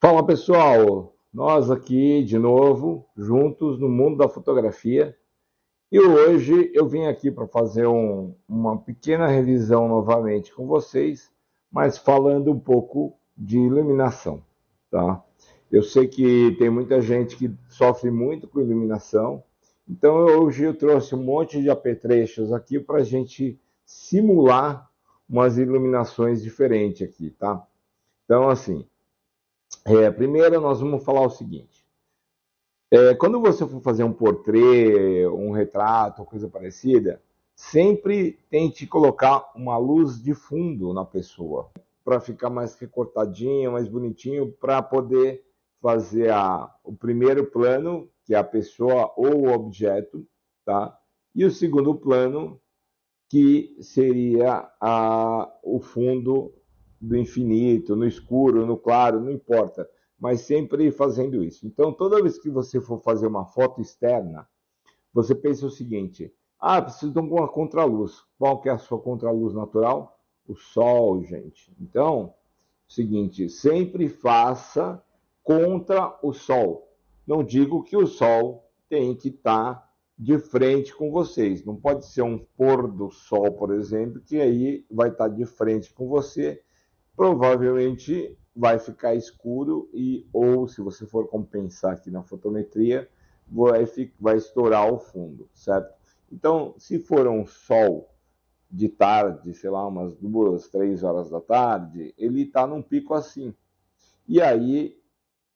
Fala pessoal, nós aqui de novo, juntos no mundo da fotografia. E hoje eu vim aqui para fazer uma pequena revisão novamente com vocês, mas falando um pouco de iluminação, tá? Eu sei que tem muita gente que sofre muito com iluminação, então hoje eu trouxe um monte de apetrechos aqui para a gente simular umas iluminações diferentes aqui, tá? Então, assim, primeiro nós vamos falar o seguinte. Quando você for fazer um portrait, um retrato, coisa parecida, sempre tente colocar uma luz de fundo na pessoa, para ficar mais recortadinho, mais bonitinho, para poder fazer o primeiro plano, que é a pessoa ou o objeto, tá? E o segundo plano, que seria o fundo do infinito, no escuro, no claro, não importa, mas sempre fazendo isso. Então, toda vez que você for fazer uma foto externa, você pensa o seguinte: preciso de uma contraluz. Qual que é a sua contraluz natural? O sol, gente. Então, seguinte, sempre faça contra o sol. Não digo que o sol tem que estar de frente com vocês. Não pode ser um pôr do sol, por exemplo, que aí vai estar de frente com você. Provavelmente vai ficar escuro ou se você for compensar aqui na fotometria, vai estourar o fundo, certo? Então, se for um sol de tarde, sei lá, umas 2, 3 horas da tarde, ele está num pico assim. E aí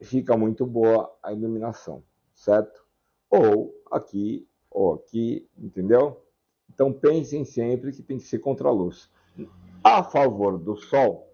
fica muito boa a iluminação, certo? Ou aqui, entendeu? Então pensem sempre que tem que ser contra a luz. A favor do sol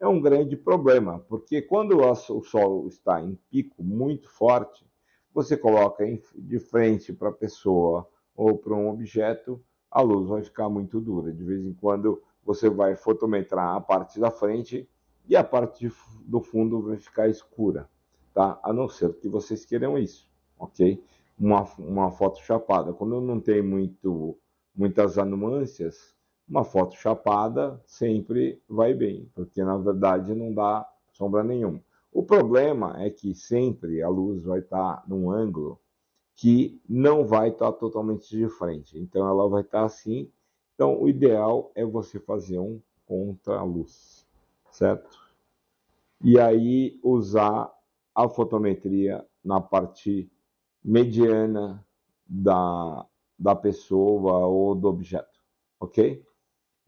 é um grande problema, porque quando o sol está em pico muito forte, você coloca de frente para a pessoa ou para um objeto, a luz vai ficar muito dura. De vez em quando você vai fotometrar a parte da frente e a parte do fundo vai ficar escura, tá? A não ser que vocês queiram isso, ok? Uma foto chapada. Quando não tem muitas anuâncias, uma foto chapada sempre vai bem, porque na verdade não dá sombra nenhuma. O problema é que sempre a luz vai estar num ângulo que não vai estar totalmente de frente. Então ela vai estar assim. Então o ideal é você fazer um contra-luz, certo? E aí usar a fotometria na parte mediana da, da pessoa ou do objeto, ok?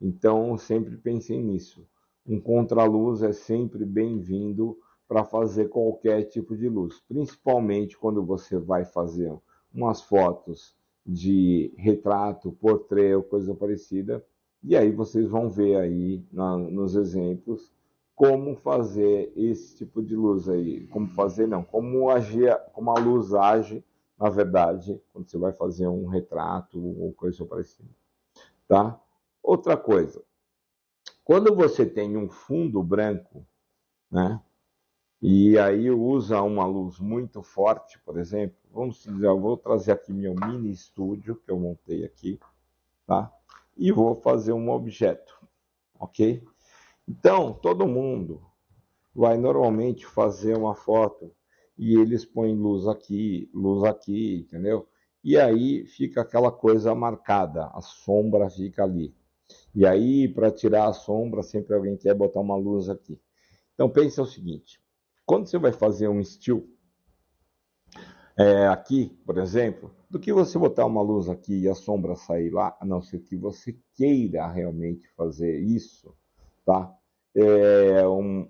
Então, sempre pensem nisso. Um contraluz é sempre bem-vindo para fazer qualquer tipo de luz, principalmente quando você vai fazer umas fotos de retrato, portrait ou coisa parecida. E aí vocês vão ver aí nos exemplos como fazer esse tipo de luz aí. Como fazer, não, como agir, como a luz age, na verdade, quando você vai fazer um retrato ou coisa parecida, tá? Outra coisa, quando você tem um fundo branco, né? E aí usa uma luz muito forte, por exemplo, vamos dizer, eu vou trazer aqui meu mini estúdio que eu montei aqui, tá? E vou fazer um objeto, ok? Então, todo mundo vai normalmente fazer uma foto e eles põem luz aqui, entendeu? E aí fica aquela coisa marcada, a sombra fica ali. E aí, para tirar a sombra, sempre alguém quer botar uma luz aqui. Então, pense o seguinte: quando você vai fazer um still aqui, por exemplo, do que você botar uma luz aqui e a sombra sair lá, a não ser que você queira realmente fazer isso, tá?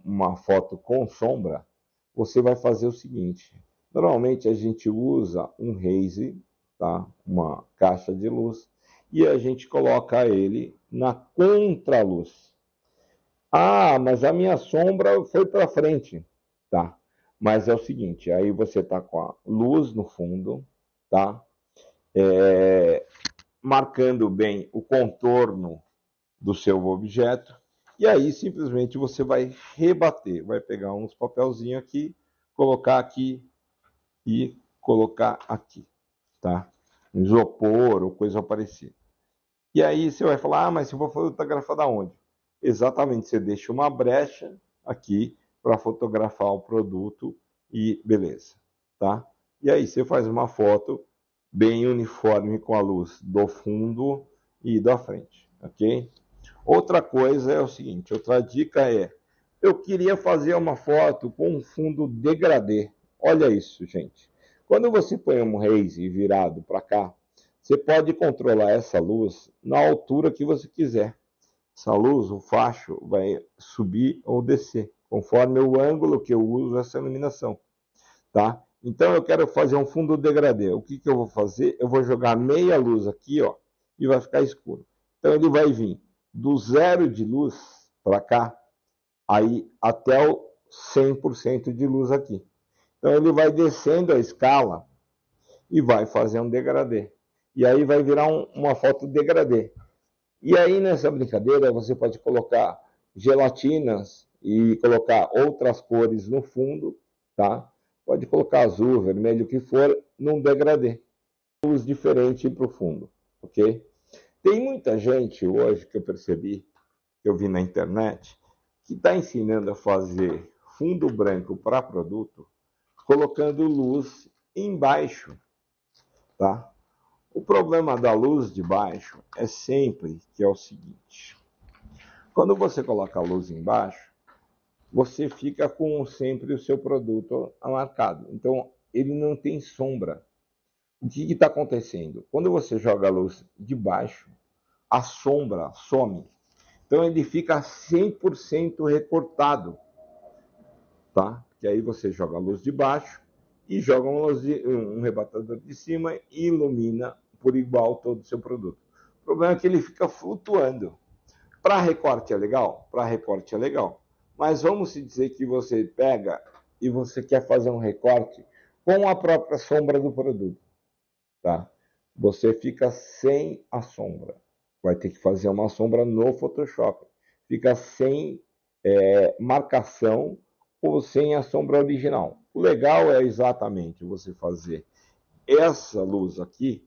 Uma foto com sombra, você vai fazer o seguinte: normalmente a gente usa um haze, tá? Uma caixa de luz, e a gente coloca ele na contraluz. Mas a minha sombra foi para frente. Tá. Mas é o seguinte, aí você tá com a luz no fundo, tá? É, marcando bem o contorno do seu objeto. E aí simplesmente você vai rebater, vai pegar uns papelzinhos aqui, colocar aqui e colocar aqui, tá? Isopor ou coisa parecida. E aí você vai falar, mas eu vou fotografar da onde? Exatamente, você deixa uma brecha aqui, para fotografar o produto e beleza, tá? E aí você faz uma foto bem uniforme com a luz do fundo e da frente, ok? Outra coisa é o seguinte, outra dica é, eu queria fazer uma foto com um fundo degradê. Olha isso, gente. Quando você põe um Raise virado para cá, você pode controlar essa luz na altura que você quiser. Essa luz, o facho, vai subir ou descer, conforme o ângulo que eu uso essa iluminação, tá? Então eu quero fazer um fundo degradê. O que que eu vou fazer? Eu vou jogar meia luz aqui, ó, e vai ficar escuro. Então ele vai vir do zero de luz para cá, aí até o 100% de luz aqui. Então ele vai descendo a escala e vai fazer um degradê. E aí vai virar uma foto degradê. E aí nessa brincadeira você pode colocar gelatinas e colocar outras cores no fundo, tá? Pode colocar azul, vermelho, o que for, num degradê. Luz diferente para o fundo, ok? Tem muita gente hoje que eu percebi, que eu vi na internet, que está ensinando a fazer fundo branco para produto, colocando luz embaixo, tá? O problema da luz de baixo é sempre que é o seguinte: quando você coloca a luz embaixo, você fica com sempre o seu produto marcado. Então, ele não tem sombra. O que está acontecendo? Quando você joga a luz de baixo, a sombra some. Então, ele fica 100% recortado, tá? Que aí você joga a luz de baixo e joga um rebatador de cima e ilumina por igual todo o seu produto. O problema é que ele fica flutuando. Para recorte é legal? Para recorte é legal. Mas vamos dizer que você pega e você quer fazer um recorte com a própria sombra do produto, tá? Você fica sem a sombra. Vai ter que fazer uma sombra no Photoshop. Fica sem marcação ou sem a sombra original. O legal é exatamente você fazer essa luz aqui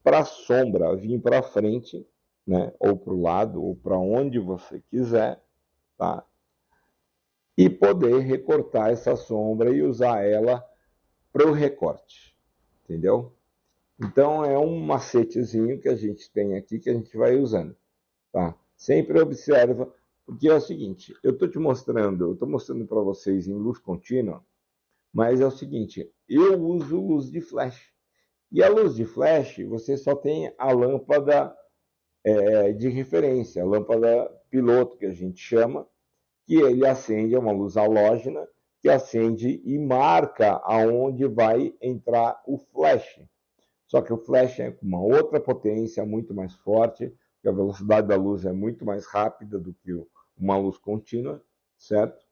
para a sombra vir para frente, né? Ou para o lado, ou para onde você quiser, tá? E poder recortar essa sombra e usar ela para o recorte, entendeu? Então é um macetezinho que a gente tem aqui que a gente vai usando, tá? Sempre observa, porque é o seguinte, eu estou mostrando para vocês em luz contínua, mas é o seguinte, eu uso luz de flash. E a luz de flash, você só tem a lâmpada de referência, a lâmpada piloto, que a gente chama, que ele acende, é uma luz halógena, que acende e marca aonde vai entrar o flash. Só que o flash é com uma outra potência, muito mais forte, porque a velocidade da luz é muito mais rápida do que uma luz contínua, certo?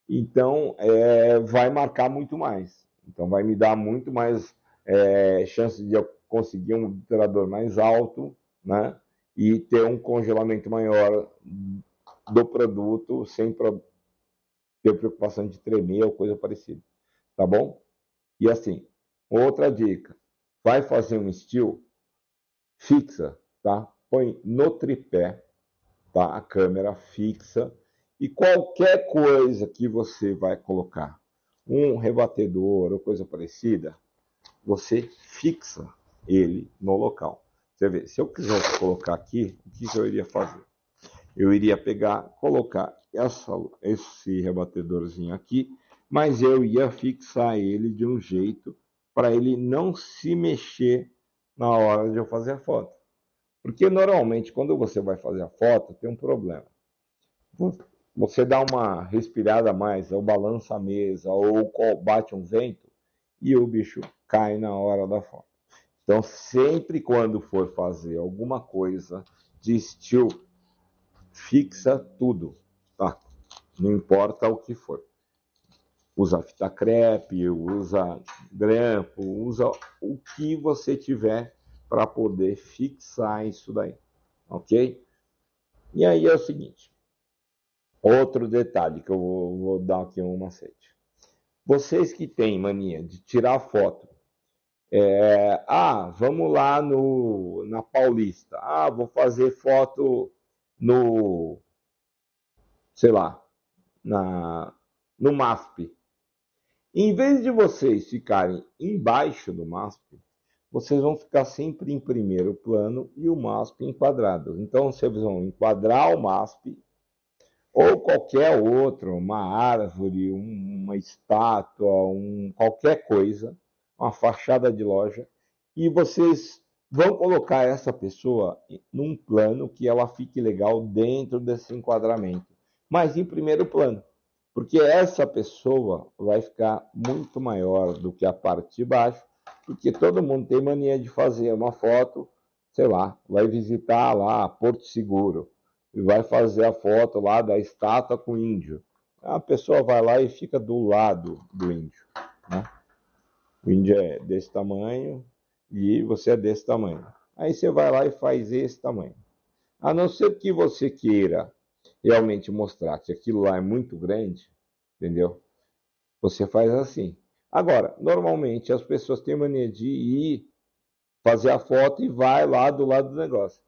Então, vai marcar muito mais. Então, vai me dar muito mais chance de eu conseguir um obturador mais alto, né? E ter um congelamento maior do produto sem ter preocupação de tremer ou coisa parecida, tá bom? E assim, outra dica, vai fazer um still, fixa, tá? Põe no tripé, tá? A câmera fixa e qualquer coisa que você vai colocar, um rebatedor ou coisa parecida, você fixa ele no local. Você vê, se eu quisesse colocar aqui, o que eu iria fazer? Eu iria pegar, colocar esse rebatedorzinho aqui, mas eu ia fixar ele de um jeito para ele não se mexer na hora de eu fazer a foto. Porque normalmente quando você vai fazer a foto tem um problema. Você dá uma respirada a mais, ou balança a mesa, ou bate um vento e o bicho cai na hora da foto. Então sempre quando for fazer alguma coisa de still, fixa tudo, tá? Não importa o que for. Usa fita crepe, usa grampo, usa o que você tiver para poder fixar isso daí, ok? E aí é o seguinte, outro detalhe que eu vou dar aqui um macete. Vocês que têm mania de tirar foto, vamos lá na Paulista, vou fazer foto no, sei lá, no MASP. Em vez de vocês ficarem embaixo do MASP, vocês vão ficar sempre em primeiro plano e o MASP enquadrado. Então, vocês vão enquadrar o MASP ou qualquer outro, uma árvore, uma estátua, qualquer coisa, uma fachada de loja, e vocês vão colocar essa pessoa num plano que ela fique legal dentro desse enquadramento, mas em primeiro plano, porque essa pessoa vai ficar muito maior do que a parte de baixo, porque todo mundo tem mania de fazer uma foto, sei lá, vai visitar lá Porto Seguro, e vai fazer a foto lá da estátua com o índio. A pessoa vai lá e fica do lado do índio, né? O índio é desse tamanho e você é desse tamanho. Aí você vai lá e faz esse tamanho. A não ser que você queira realmente mostrar que aquilo lá é muito grande, entendeu? Você faz assim. Agora, normalmente as pessoas têm mania de ir fazer a foto e vai lá do lado do negócio.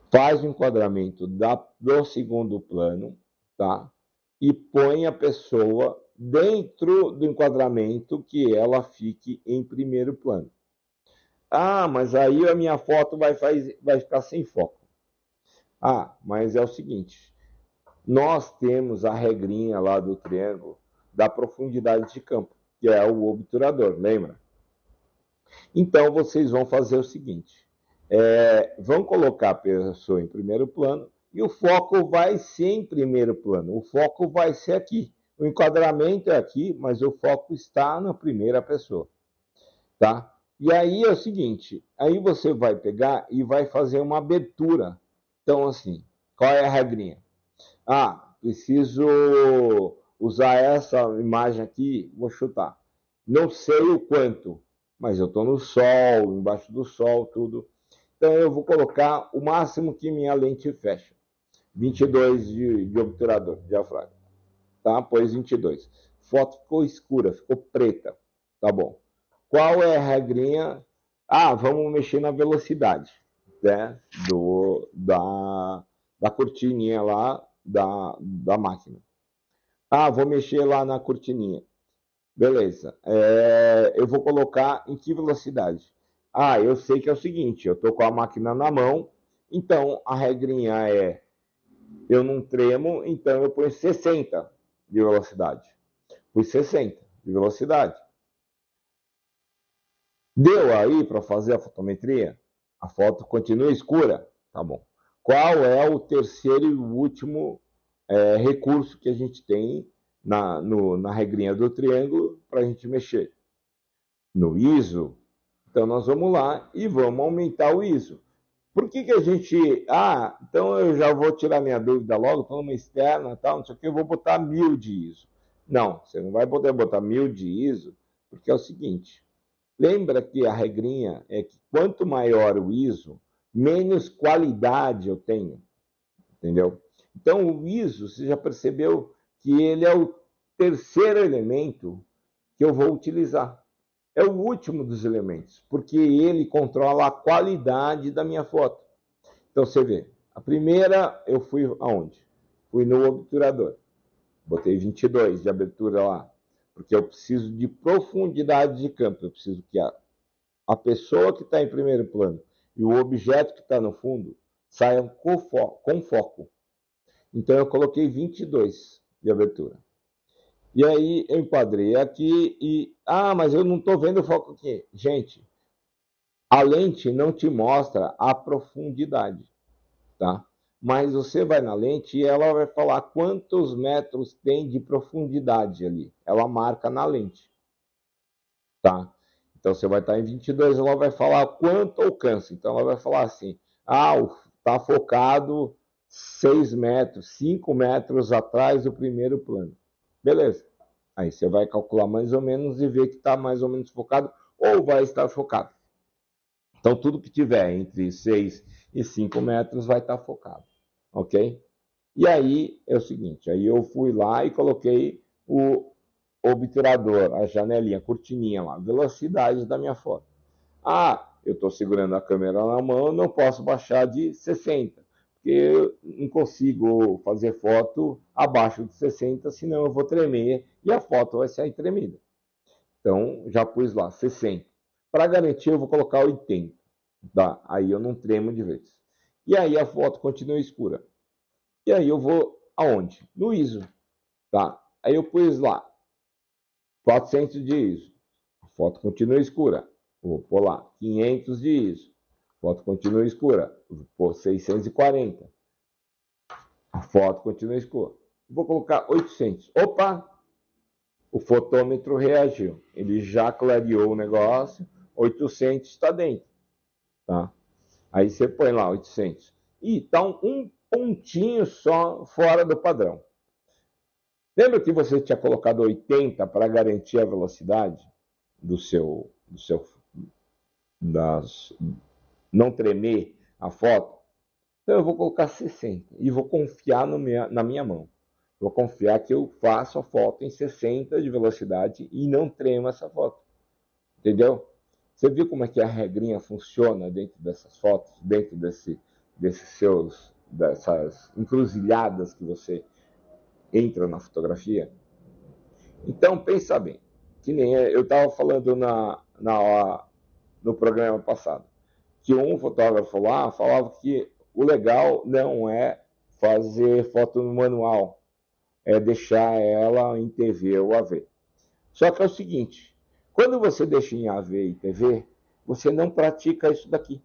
Faz o enquadramento do segundo plano, tá? E põe a pessoa dentro do enquadramento que ela fique em primeiro plano. Ah, mas aí a minha foto vai ficar sem foco. Ah, mas é o seguinte, nós temos a regrinha lá do triângulo da profundidade de campo, que é o obturador, lembra? Então, vocês vão fazer o seguinte, vão colocar a pessoa em primeiro plano e o foco vai ser em primeiro plano. O foco vai ser aqui. O enquadramento é aqui, mas o foco está na primeira pessoa, tá? E aí é o seguinte, aí você vai pegar e vai fazer uma abertura. Então, assim, qual é a regrinha? Ah, preciso usar essa imagem aqui, vou chutar. Não sei o quanto, mas eu estou no sol, embaixo do sol, tudo. Então eu vou colocar o máximo que minha lente fecha. 22 de obturador, diafragma. Tá? Pôs 22. Foto ficou escura, ficou preta. Tá bom. Qual é a regrinha? Ah, vamos mexer na velocidade, né? Da cortininha lá da máquina. Ah, vou mexer lá na cortininha. Beleza. Eu vou colocar em que velocidade? Ah, eu sei que é o seguinte, eu estou com a máquina na mão, então a regrinha é, eu não tremo, então eu ponho 60 de velocidade. Pus 60 de velocidade. Deu aí para fazer a fotometria? A foto continua escura? Tá bom. Qual é o terceiro e último recurso que a gente tem na regrinha do triângulo para a gente mexer? No ISO. Então nós vamos lá e vamos aumentar o ISO. Por que a gente... Ah, então eu já vou tirar minha dúvida logo, estou numa externa, tal, não sei o que, eu vou botar 1000 de ISO. Não, você não vai poder botar 1000 de ISO, porque é o seguinte, lembra que a regrinha é que quanto maior o ISO, menos qualidade eu tenho, entendeu? Então o ISO, você já percebeu que ele é o terceiro elemento que eu vou utilizar. É o último dos elementos, porque ele controla a qualidade da minha foto. Então você vê, a primeira eu fui aonde? Fui no obturador. Botei 22 de abertura lá, porque eu preciso de profundidade de campo. Eu preciso que a pessoa que está em primeiro plano e o objeto que está no fundo saiam com foco. Então eu coloquei 22 de abertura. E aí eu enquadrei aqui e... Ah, mas eu não estou vendo o foco aqui. Gente, a lente não te mostra a profundidade, tá? Mas você vai na lente e ela vai falar quantos metros tem de profundidade ali. Ela marca na lente, tá? Então você vai estar em 22, ela vai falar quanto alcance. Então ela vai falar assim, ah, está focado 6 metros, 5 metros atrás do primeiro plano. Beleza. Aí você vai calcular mais ou menos e ver que está mais ou menos focado ou vai estar focado. Então tudo que tiver entre 6 e 5 metros vai estar focado. Ok? E aí é o seguinte, aí eu fui lá e coloquei o obturador, a janelinha, a cortininha lá, velocidade da minha foto. Ah, eu estou segurando a câmera na mão, não posso baixar de 60, porque eu não consigo fazer foto abaixo de 60, senão eu vou tremer e a foto vai sair tremida. Então, já pus lá 60. Para garantir, eu vou colocar 80. Tá? Aí eu não tremo de vez. E aí a foto continua escura. E aí eu vou aonde? No ISO. Tá? Aí eu pus lá 400 de ISO. A foto continua escura. Vou pôr lá 500 de ISO. A foto continua escura. Vou pôr 640. A foto continua escura. Vou colocar 800. Opa! O fotômetro reagiu. Ele já clareou o negócio. 800 está dentro. Tá? Aí você põe lá 800. E está um pontinho só fora do padrão. Lembra que você tinha colocado 80 para garantir a velocidade do seu não tremer a foto? Então eu vou colocar 60 e vou confiar na minha mão. Vou confiar que eu faço a foto em 60 de velocidade e não trema essa foto. Entendeu? Você viu como é que a regrinha funciona dentro dessas fotos, dentro dessas encruzilhadas que você entra na fotografia? Então, pensa bem, que nem eu estava falando no programa passado, que um fotógrafo lá falava que o legal não é fazer foto no manual, é deixar ela em TV ou AV. Só que é o seguinte, quando você deixa em AV e TV, você não pratica isso daqui.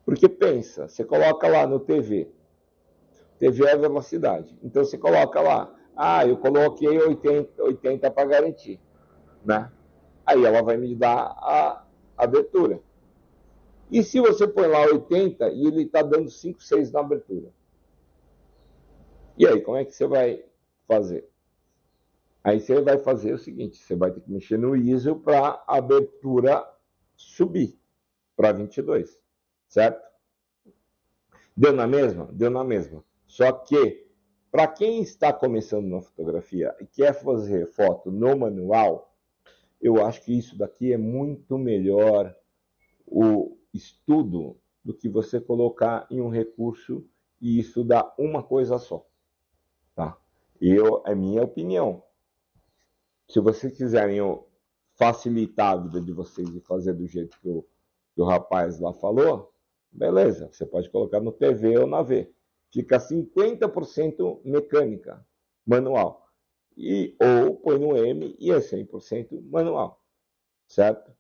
Porque pensa, você coloca lá no TV é a velocidade. Então você coloca lá, eu coloquei 80 para garantir. Né? Aí ela vai me dar a abertura. E se você põe lá 80 e ele está dando 5, 6 na abertura? E aí, como é que você vai fazer? Aí você vai fazer o seguinte, você vai ter que mexer no ISO para a abertura subir para 22, certo? Deu na mesma? Deu na mesma. Só que, para quem está começando na fotografia e quer fazer foto no manual, eu acho que isso daqui é muito melhor o estudo do que você colocar em um recurso e estudar uma coisa só. Tá? É minha opinião. Se vocês quiserem facilitar a vida de vocês e fazer do jeito que o rapaz lá falou, beleza, você pode colocar no TV ou na V. Fica 50% mecânica, manual. Ou põe no M e é 100% manual. Certo?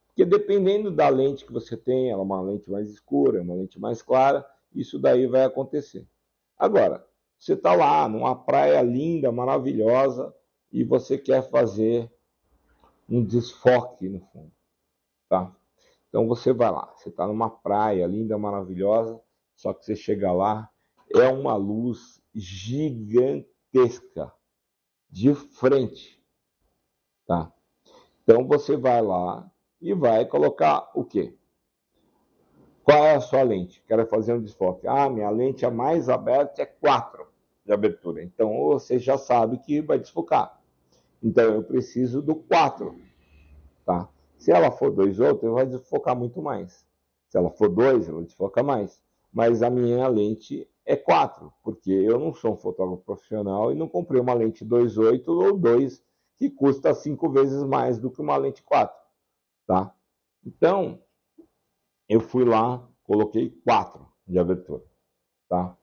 Porque dependendo da lente que você tem, ela é uma lente mais escura, uma lente mais clara, isso daí vai acontecer. Agora, você está lá numa praia linda, maravilhosa, e você quer fazer um desfoque no fundo. Tá? Então você vai lá, você está numa praia linda, maravilhosa, só que você chega lá, é uma luz gigantesca, de frente. Tá? Então você vai lá e vai colocar o quê? Qual é a sua lente? Quero fazer um desfoque. Minha lente a mais aberta é 4 de abertura. Então você já sabe que vai desfocar. Então eu preciso do 4. Tá? Se ela for 2,8, vai desfocar muito mais. Se ela for 2, ela desfoca mais. Mas a minha lente é 4, porque eu não sou um fotógrafo profissional e não comprei uma lente 2,8 ou 2 que custa 5 vezes mais do que uma lente 4. Tá? Então, eu fui lá, coloquei 4 de abertura. Tá?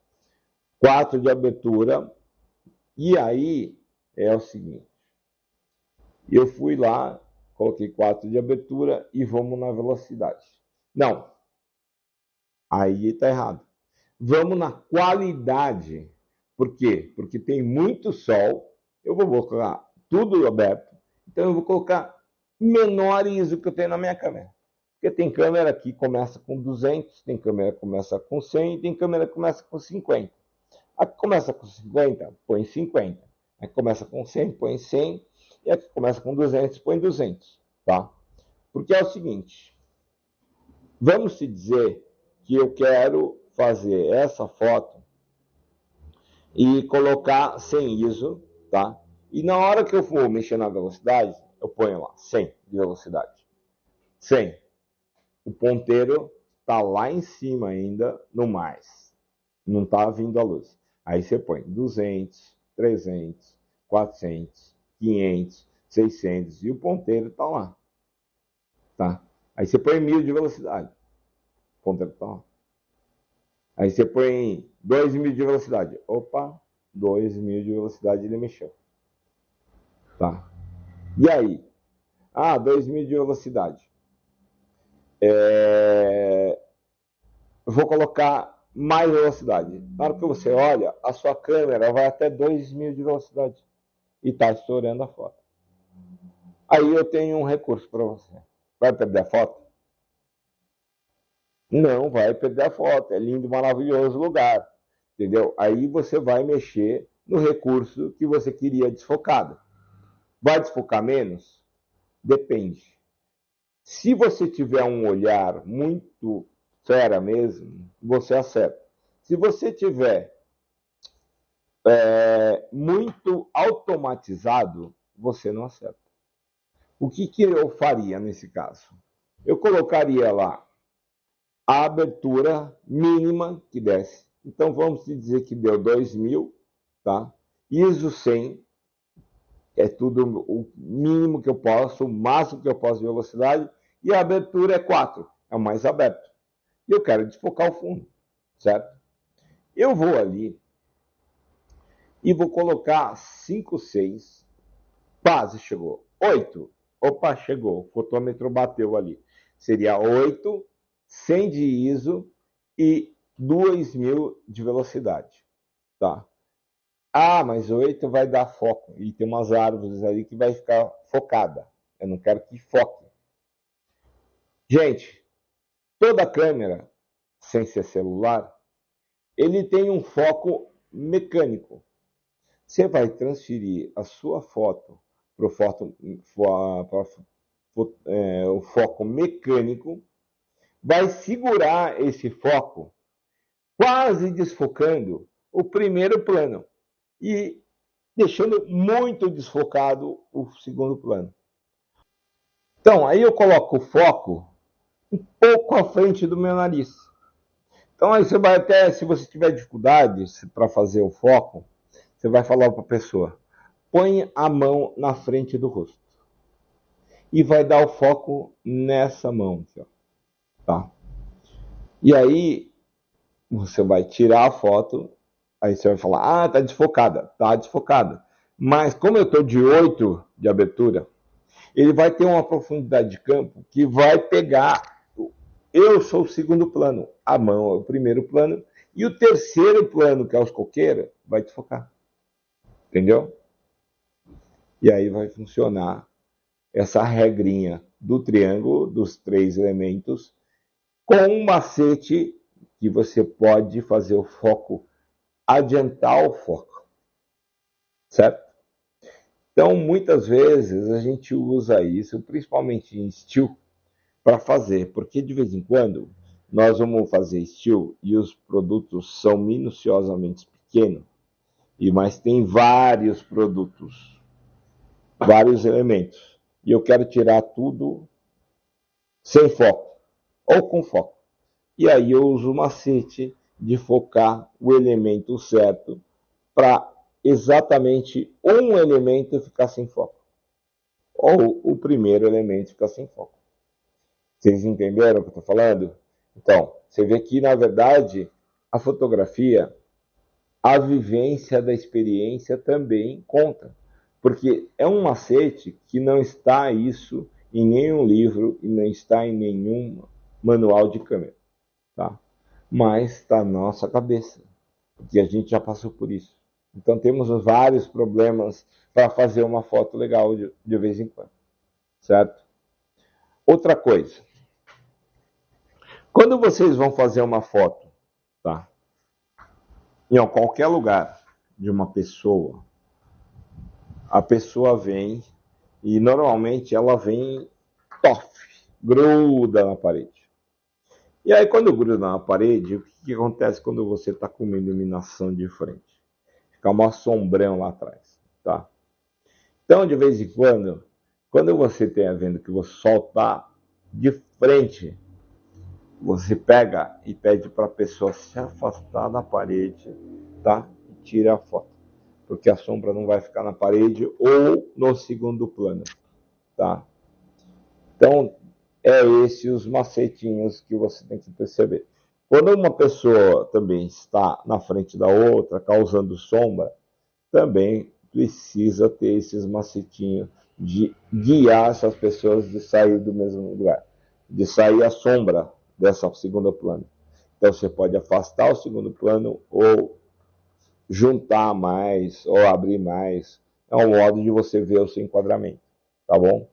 4 de abertura. E aí é o seguinte. Eu fui lá, coloquei 4 de abertura e vamos na velocidade. Não. Aí está errado. Vamos na qualidade. Por quê? Porque tem muito sol. Eu vou colocar tudo aberto. Então eu vou colocar menor ISO que eu tenho na minha câmera. Porque tem câmera que começa com 200, tem câmera que começa com 100, tem câmera que começa com 50. A que começa com 50, põe 50. A que começa com 100, põe 100. E a que começa com 200, põe 200. Tá? Porque é o seguinte. Vamos se dizer que eu quero fazer essa foto e colocar 100 ISO, tá? E na hora que eu for mexer na velocidade, eu ponho lá 100 de velocidade. 100. O ponteiro está lá em cima ainda, no mais. Não está vindo a luz. Aí você põe 200, 300, 400, 500, 600 e o ponteiro está lá. Tá? Aí você põe 1000 de velocidade. O ponteiro está lá. Aí você põe 2000 de velocidade. Opa, 2000 de velocidade ele mexeu. Tá? E aí? 2000 de velocidade. Vou colocar mais velocidade. Na hora que você olha, a sua câmera vai até 2000 de velocidade. E está estourando a foto. Aí eu tenho um recurso para você. Vai perder a foto? Não vai perder a foto. É lindo, maravilhoso lugar. Entendeu? Aí você vai mexer no recurso que você queria desfocado. Vai desfocar menos? Depende. Se você tiver um olhar muito fera mesmo, você acerta. Se você tiver muito automatizado, você não acerta. O que eu faria nesse caso? Eu colocaria lá a abertura mínima que desce. Então vamos dizer que deu 2000, tá? ISO 100, é tudo o mínimo que eu posso, o máximo que eu posso de velocidade, e a abertura é 4, é o mais aberto. E eu quero desfocar o fundo, certo? Eu vou ali e vou colocar 5, 6, quase chegou, 8, opa, chegou, o fotômetro bateu ali. Seria 8, 100 de ISO e 2000 de velocidade, tá? Mas 8 vai dar foco. E tem umas árvores ali que vai ficar focada. Eu não quero que foque. Gente, toda câmera, sem ser celular, ele tem um foco mecânico. Você vai transferir a sua foto para o foco mecânico, vai segurar esse foco, quase desfocando o primeiro plano e deixando muito desfocado o segundo plano. Então, aí eu coloco o foco um pouco à frente do meu nariz. Então, aí você vai até, se você tiver dificuldades para fazer o foco, você vai falar para a pessoa, põe a mão na frente do rosto. E vai dar o foco nessa mão. Tá? E aí, você vai tirar a foto, aí você vai falar, tá desfocada. Tá desfocada. Mas como eu estou de 8 de abertura, ele vai ter uma profundidade de campo que vai pegar. Eu sou o segundo plano, a mão é o primeiro plano, e o terceiro plano, que é os coqueiros, vai desfocar. Entendeu? E aí vai funcionar essa regrinha do triângulo, dos 3 elementos, com um macete que você pode fazer o foco, adiantar o foco. Certo? Então, muitas vezes a gente usa isso, principalmente em estilo, para fazer, porque de vez em quando nós vamos fazer estilo e os produtos são minuciosamente pequenos, mas tem vários produtos, vários elementos, e eu quero tirar tudo sem foco, ou com foco. E aí eu uso o macete de focar o elemento certo para exatamente um elemento ficar sem foco, ou o primeiro elemento ficar sem foco. Vocês entenderam o que eu estou falando? Então, você vê que, na verdade, a fotografia, a vivência da experiência também conta. Porque é um macete que não está isso em nenhum livro e não está em nenhum manual de câmera. Tá? Mas está na nossa cabeça. Porque a gente já passou por isso. Então temos vários problemas para fazer uma foto legal de vez em quando. Certo? Outra coisa. Quando vocês vão fazer uma foto, tá? Em qualquer lugar de uma pessoa, a pessoa vem e normalmente ela vem gruda na parede. E aí quando gruda na parede, o que acontece quando você está com uma iluminação de frente? Fica uma sombrão lá atrás, tá? Então, de vez em quando você tem vendo que o sol está de frente você pega e pede para a pessoa se afastar da parede, tá? E tira a foto, porque a sombra não vai ficar na parede ou no segundo plano, tá? Então, é esses os macetinhos que você tem que perceber. Quando uma pessoa também está na frente da outra, causando sombra, também precisa ter esses macetinhos de guiar essas pessoas de sair do mesmo lugar, de sair a sombra dessa segunda plano. Então você pode afastar o segundo plano ou juntar mais ou abrir mais. É um modo de você ver o seu enquadramento, tá bom?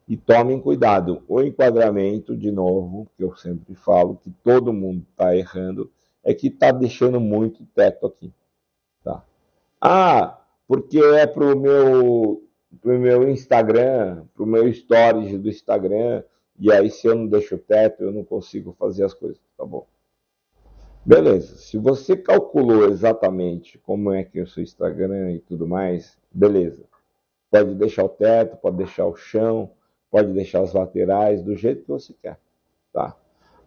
E tomem cuidado, o enquadramento, de novo, que eu sempre falo, que todo mundo está errando, é que está deixando muito teto aqui, tá? Ah, porque é pro meu Instagram, pro meu stories do Instagram, e aí se eu não deixo o teto, eu não consigo fazer as coisas, tá bom? Beleza, se você calculou exatamente como é que é o seu Instagram e tudo mais, beleza. Pode deixar o teto, pode deixar o chão, pode deixar as laterais, do jeito que você quer, tá?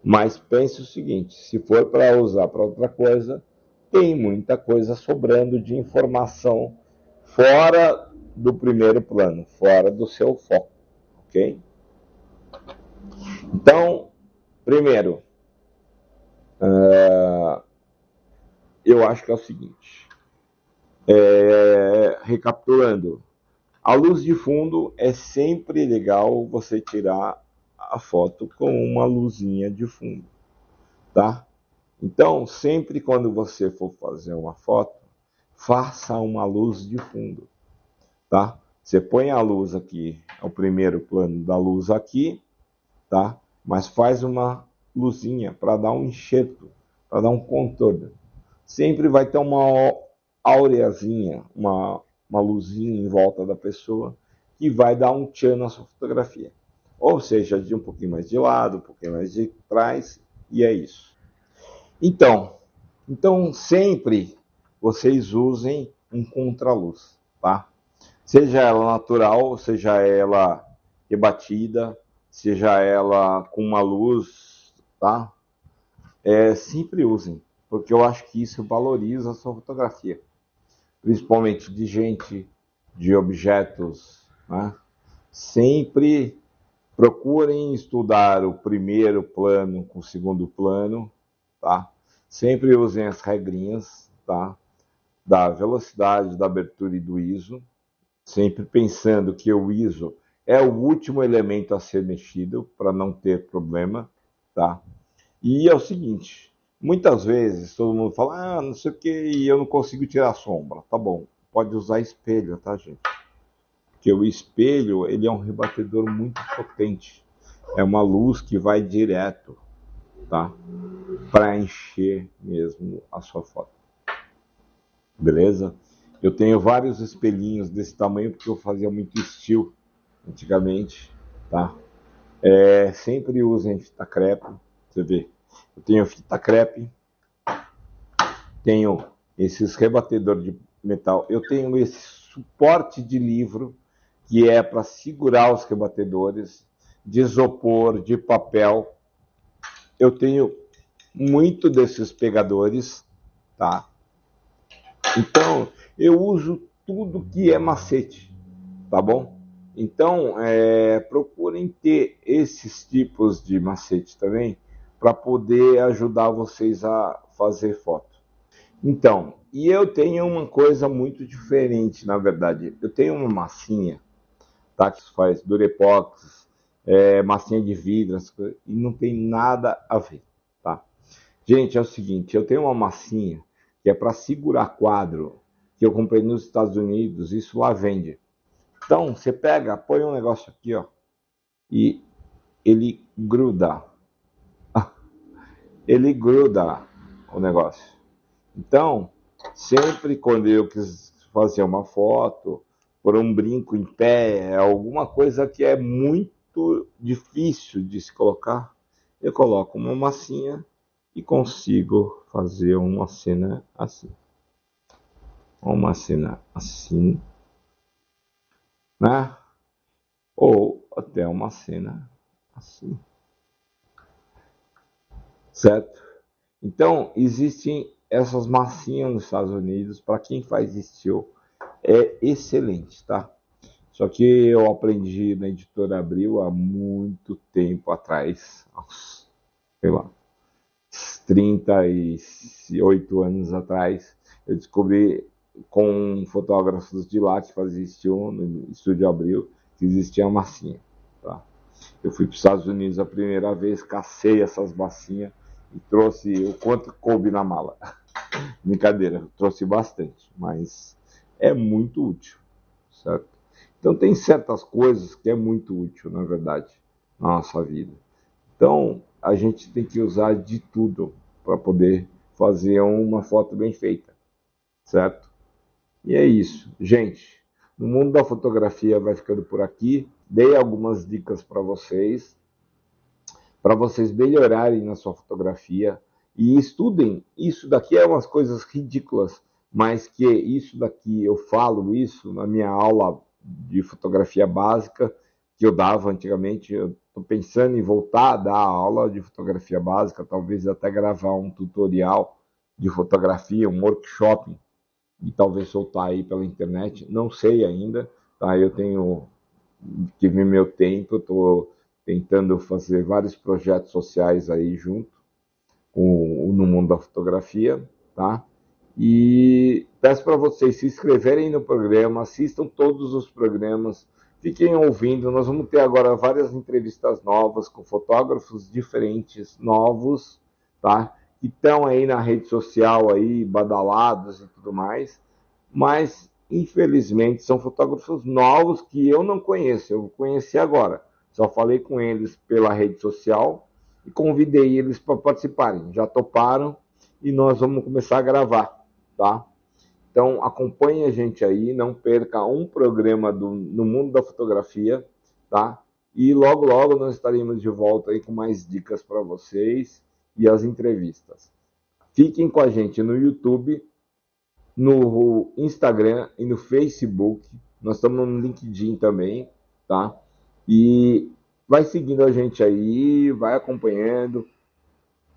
Mas pense o seguinte, se for para usar para outra coisa, tem muita coisa sobrando de informação fora do primeiro plano, fora do seu foco, ok? Então, primeiro, eu acho que é o seguinte, recapitulando, a luz de fundo é sempre legal você tirar a foto com uma luzinha de fundo, tá? Então, sempre quando você for fazer uma foto, faça uma luz de fundo, tá? Você põe a luz aqui, é o primeiro plano da luz aqui, tá? Mas faz uma luzinha para dar um enxerto, para dar um contorno. Sempre vai ter uma aureazinha, uma luzinha em volta da pessoa que vai dar um tchan na sua fotografia. Ou seja, de um pouquinho mais de lado, um pouquinho mais de trás, e é isso. Então sempre vocês usem um contraluz, tá? Seja ela natural, seja ela rebatida, seja ela com uma luz, tá? Sempre usem, porque eu acho que isso valoriza a sua fotografia, principalmente de gente, de objetos, né? Sempre procurem estudar o primeiro plano com o segundo plano, tá? Sempre usem as regrinhas, tá? Da velocidade, da abertura e do ISO, sempre pensando que o ISO é o último elemento a ser mexido para não ter problema, tá? E é o seguinte, muitas vezes todo mundo fala, não sei o que, e eu não consigo tirar a sombra. Tá bom, pode usar espelho, tá, gente? Porque o espelho, ele é um rebatedor muito potente. É uma luz que vai direto, tá? Para encher mesmo a sua foto. Beleza? Eu tenho vários espelhinhos desse tamanho porque eu fazia muito estilo antigamente, tá? Sempre usem fita crepe, você vê. Eu tenho fita crepe, tenho esses rebatedores de metal, eu tenho esse suporte de livro que é para segurar os rebatedores de isopor, de papel. Eu tenho muito desses pegadores, tá? Então, eu uso tudo que é macete, tá bom? Então, procurem ter esses tipos de macete também para poder ajudar vocês a fazer foto. Então, e eu tenho uma coisa muito diferente, na verdade. Eu tenho uma massinha, tá? Que faz durepox, massinha de vidro, e não tem nada a ver, tá? Gente, é o seguinte, eu tenho uma massinha que é para segurar quadro, que eu comprei nos Estados Unidos, isso lá vende. Então, você pega, põe um negócio aqui, ó, e ele gruda. Ele gruda o negócio. Então, sempre quando eu quis fazer uma foto, por um brinco em pé, alguma coisa que é muito difícil de se colocar, eu coloco uma massinha e consigo fazer uma cena assim. Uma cena assim, né? Ou até uma cena assim. certo? Então, existem essas massinhas nos Estados Unidos, para quem faz estilo, é excelente, tá? Só que eu aprendi na Editora Abril há muito tempo atrás, sei lá, 38 anos atrás, eu descobri com fotógrafos de lá que faziam estilo no Estúdio Abril, que existia a massinha, tá? Eu fui para os Estados Unidos a primeira vez, cacei essas massinhas e trouxe o quanto coube na mala. Brincadeira, trouxe bastante, mas é muito útil, certo? Então tem certas coisas que é muito útil, na verdade, na nossa vida. Então a gente tem que usar de tudo para poder fazer uma foto bem feita, certo? E é isso, gente. No mundo da fotografia vai ficando por aqui. Dei algumas dicas para vocês melhorarem na sua fotografia e estudem. Isso daqui é umas coisas ridículas, mas que isso daqui eu falo isso na minha aula de fotografia básica que eu dava antigamente. Eu estou pensando em voltar a dar aula de fotografia básica, talvez até gravar um tutorial de fotografia, um workshop e talvez soltar aí pela internet. Não sei ainda, tá? Eu tenho que ver meu tempo, eu estou tentando fazer vários projetos sociais aí junto no mundo da fotografia, tá? E peço para vocês se inscreverem no programa, assistam todos os programas, fiquem ouvindo. Nós vamos ter agora várias entrevistas novas com fotógrafos diferentes, novos, tá? Que estão aí na rede social aí, badalados e tudo mais, mas infelizmente são fotógrafos novos que eu não conheço, eu conheci agora. Só falei com eles pela rede social e convidei eles para participarem. Já toparam e nós vamos começar a gravar, tá? Então acompanhe a gente aí, não perca um programa no mundo da fotografia, tá? E logo logo nós estaremos de volta aí com mais dicas para vocês e as entrevistas. Fiquem com a gente no YouTube, no Instagram e no Facebook. Nós estamos no LinkedIn também, tá? E vai seguindo a gente aí, vai acompanhando.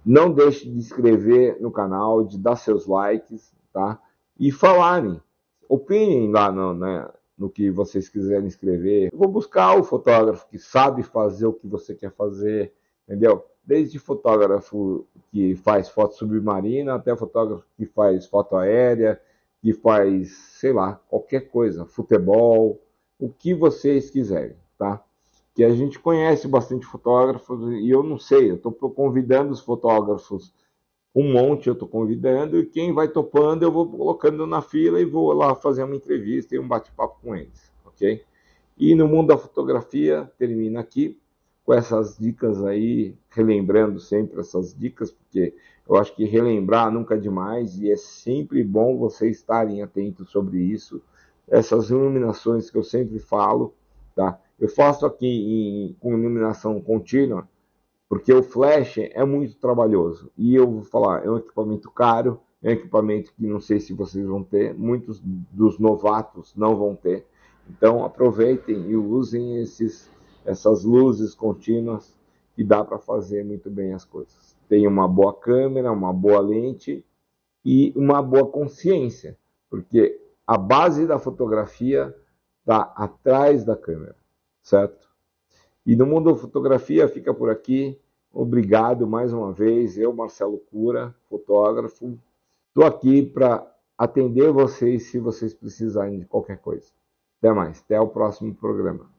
Não deixe de inscrever no canal, de dar seus likes, tá? E falarem, opinem lá no que vocês quiserem escrever. Eu vou buscar o fotógrafo que sabe fazer o que você quer fazer, entendeu? Desde fotógrafo que faz foto submarina até fotógrafo que faz foto aérea, que faz, sei lá, qualquer coisa, futebol, o que vocês quiserem, tá? Que a gente conhece bastante fotógrafos e eu não sei, eu estou convidando os fotógrafos, um monte eu estou convidando e quem vai topando eu vou colocando na fila e vou lá fazer uma entrevista e um bate-papo com eles, ok? E no mundo da fotografia termina aqui com essas dicas aí, relembrando sempre essas dicas, porque eu acho que relembrar nunca é demais e é sempre bom vocês estarem atentos sobre isso, essas iluminações que eu sempre falo, tá? Eu faço aqui com iluminação contínua, porque o flash é muito trabalhoso. E eu vou falar, é um equipamento caro, é um equipamento que não sei se vocês vão ter, muitos dos novatos não vão ter. Então aproveitem e usem essas luzes contínuas que dá para fazer muito bem as coisas. Tem uma boa câmera, uma boa lente e uma boa consciência, porque a base da fotografia está atrás da câmera, certo? E no mundo da fotografia fica por aqui. Obrigado mais uma vez. Eu, Marcelo Cura, fotógrafo, estou aqui para atender vocês se vocês precisarem de qualquer coisa. Até mais. Até o próximo programa.